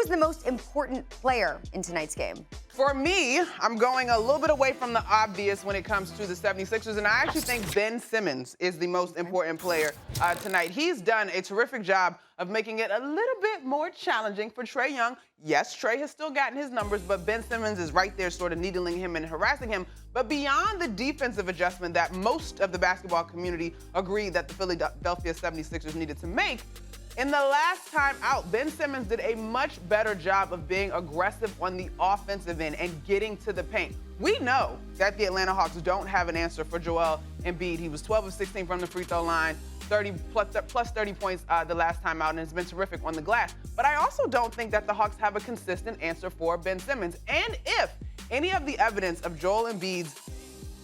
was the most important player in tonight's game? For me, I'm going a little bit away from the obvious when it comes to the 76ers, and I actually think Ben Simmons is the most important player tonight. He's done a terrific job of making it a little bit more challenging for Trae Young. Yes, Trae has still gotten his numbers, but Ben Simmons is right there sort of needling him and harassing him. But beyond the defensive adjustment that most of the basketball community agreed that the Philadelphia 76ers needed to make, in the last time out, Ben Simmons did a much better job of being aggressive on the offensive end and getting to the paint. We know that the Atlanta Hawks don't have an answer for Joel Embiid. He was 12 of 16 from the free throw line, plus 30 points the last time out, and has been terrific on the glass. But I also don't think that the Hawks have a consistent answer for Ben Simmons. And if any of the evidence of Joel Embiid's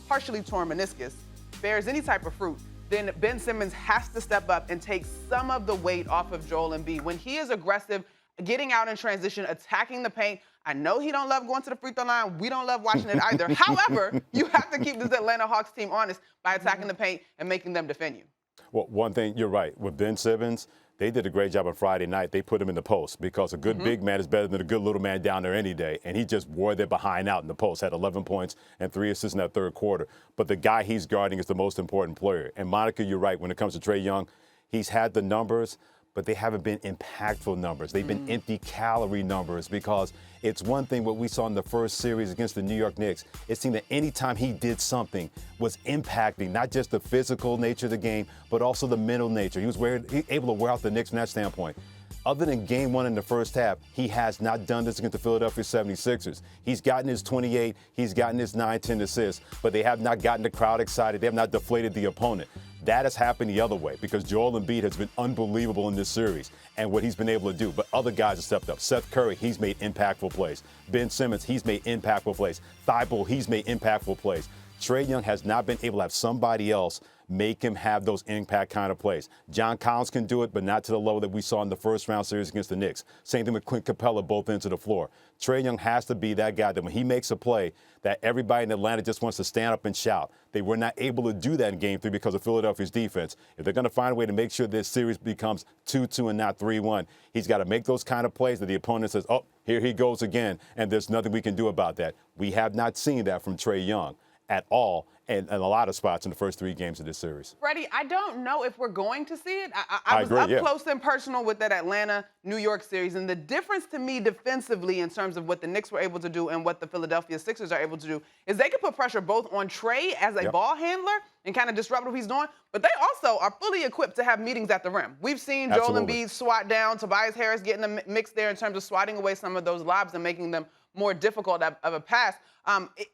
partially torn meniscus bears any type of fruit, then Ben Simmons has to step up and take some of the weight off of Joel Embiid. When he is aggressive, getting out in transition, attacking the paint, I know he don't love going to the free throw line. We don't love watching it either. However, you have to keep this Atlanta Hawks team honest by attacking the paint and making them defend you. Well, one thing, you're right. With Ben Simmons, they did a great job on Friday night. They put him in the post because a good big man is better than a good little man down there any day. And he just wore their behind out in the post, had 11 points and 3 assists in that third quarter. But the guy he's guarding is the most important player. And Monica, you're right. When it comes to Trae Young, he's had the numbers, but they haven't been impactful numbers. They've been empty calorie numbers because it's one thing what we saw in the first series against the New York Knicks. It seemed that any time he did something was impacting not just the physical nature of the game, but also the mental nature. He was able to wear out the Knicks from that standpoint. Other than game one in the first half, he has not done this against the Philadelphia 76ers. He's gotten his 28, he's gotten his 9, 10 assists, but they have not gotten the crowd excited. They have not deflated the opponent. That has happened the other way because Joel Embiid has been unbelievable in this series and what he's been able to do. But other guys have stepped up. Seth Curry, he's made impactful plays. Ben Simmons, he's made impactful plays. Thibault, he's made impactful plays. Trae Young has not been able to have somebody else make him have those impact kind of plays. John Collins can do it, but not to the level that we saw in the first round series against the Knicks. Same thing with Clint Capella, both ends of the floor. Trae Young has to be that guy that when he makes a play, that everybody in Atlanta just wants to stand up and shout. They were not able to do that in Game 3 because of Philadelphia's defense. If they're going to find a way to make sure this series becomes 2-2 and not 3-1, he's got to make those kind of plays that the opponent says, oh, here he goes again, and there's nothing we can do about that. We have not seen that from Trae Young at all, and a lot of spots in the first 3 games of this series. Freddie, I don't know if we're going to see it. I was agree, up close and personal with that Atlanta-New York series, and the difference to me defensively in terms of what the Knicks were able to do and what the Philadelphia Sixers are able to do is they can put pressure both on Trae as a ball handler and kind of disrupt what he's doing, but they also are fully equipped to have meetings at the rim. We've seen Joel Embiid swat down, Tobias Harris getting a mix there in terms of swatting away some of those lobs and making them more difficult of a pass.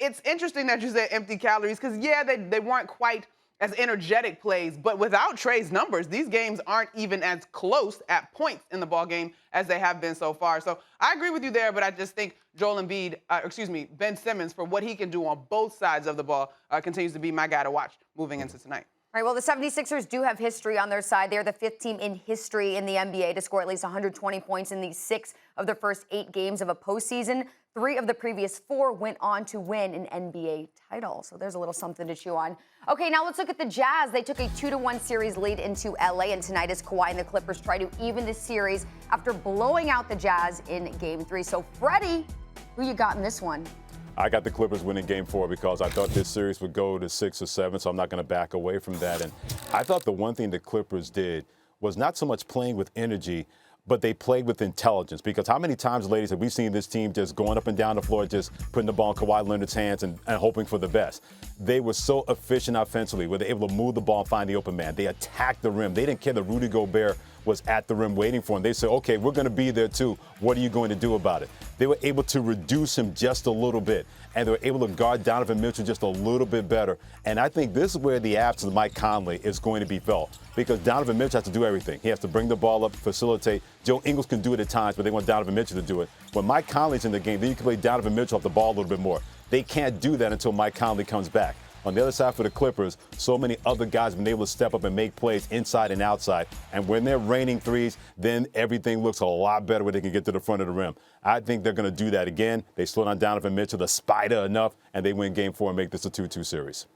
It's interesting that you said empty calories because, yeah, they weren't quite as energetic plays, but without Trae's numbers, these games aren't even as close at points in the ball game as they have been so far. So I agree with you there, but I just think Joel Embiid, Ben Simmons, for what he can do on both sides of the ball, continues to be my guy to watch moving into tonight. All right, well, the 76ers do have history on their side. They're the 5th team in history in the NBA to score at least 120 points in these 6 of their first 8 games of a postseason. 3 of the previous 4 went on to win an NBA title. So there's a little something to chew on. Okay, now let's look at the Jazz. They took a 2-1 series lead into LA, and tonight as Kawhi and the Clippers try to even the series after blowing out the Jazz in Game 3. So, Freddie, who you got in this one? I got the Clippers winning Game 4 because I thought this series would go to 6 or 7, so I'm not going to back away from that. And I thought the one thing the Clippers did was not so much playing with energy, but they played with intelligence. Because how many times, ladies, have we seen this team just going up and down the floor, just putting the ball in Kawhi Leonard's hands and hoping for the best? They were so efficient offensively, where they were able to move the ball and find the open man. They attacked the rim. They didn't care that Rudy Gobert was at the rim waiting for him. They said, okay, we're going to be there too. What are you going to do about it? They were able to reduce him just a little bit, and they were able to guard Donovan Mitchell just a little bit better. And I think this is where the absence of Mike Conley is going to be felt, because Donovan Mitchell has to do everything. He has to bring the ball up, facilitate. Joe Ingles can do it at times, but they want Donovan Mitchell to do it. When Mike Conley's in the game, then you can play Donovan Mitchell off the ball a little bit more. They can't do that until Mike Conley comes back. On the other side for the Clippers, so many other guys have been able to step up and make plays inside and outside. And when they're raining threes, then everything looks a lot better when they can get to the front of the rim. I think they're going to do that again. They slow down Donovan Mitchell, the spider enough, and they win Game 4 and make this a 2-2 series.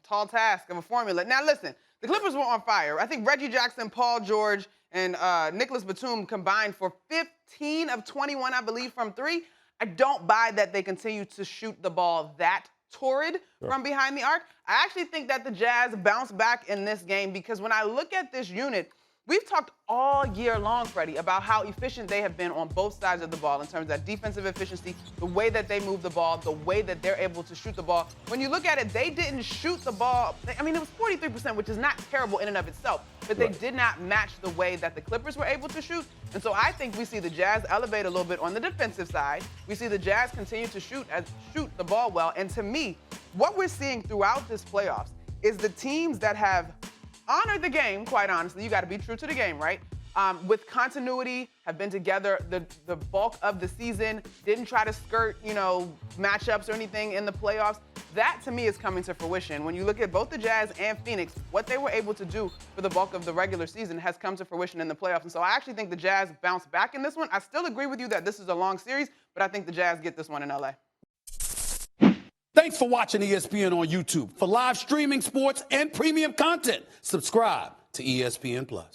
Tall task of a formula. Now, listen, the Clippers were on fire. I think Reggie Jackson, Paul George, and Nicholas Batum combined for 15 of 21, I believe, from three. I don't buy that they continue to shoot the ball that torrid from behind the arc. I actually think that the Jazz bounce back in this game because when I look at this unit, we've talked all year long, Freddie, about how efficient they have been on both sides of the ball in terms of that defensive efficiency, the way that they move the ball, the way that they're able to shoot the ball. When you look at it, they didn't shoot the ball. I mean, it was 43%, which is not terrible in and of itself, but they did not match the way that the Clippers were able to shoot. And so I think we see the Jazz elevate a little bit on the defensive side. We see the Jazz continue to shoot the ball well. And to me, what we're seeing throughout this playoffs is the teams that have honored the game, quite honestly. You got to be true to the game, right? With continuity, have been together the bulk of the season, didn't try to skirt, matchups or anything in the playoffs. That, to me, is coming to fruition. When you look at both the Jazz and Phoenix, what they were able to do for the bulk of the regular season has come to fruition in the playoffs. And so I actually think the Jazz bounce back in this one. I still agree with you that this is a long series, but I think the Jazz get this one in LA. Thanks for watching ESPN on YouTube. For live streaming sports and premium content, subscribe to ESPN+.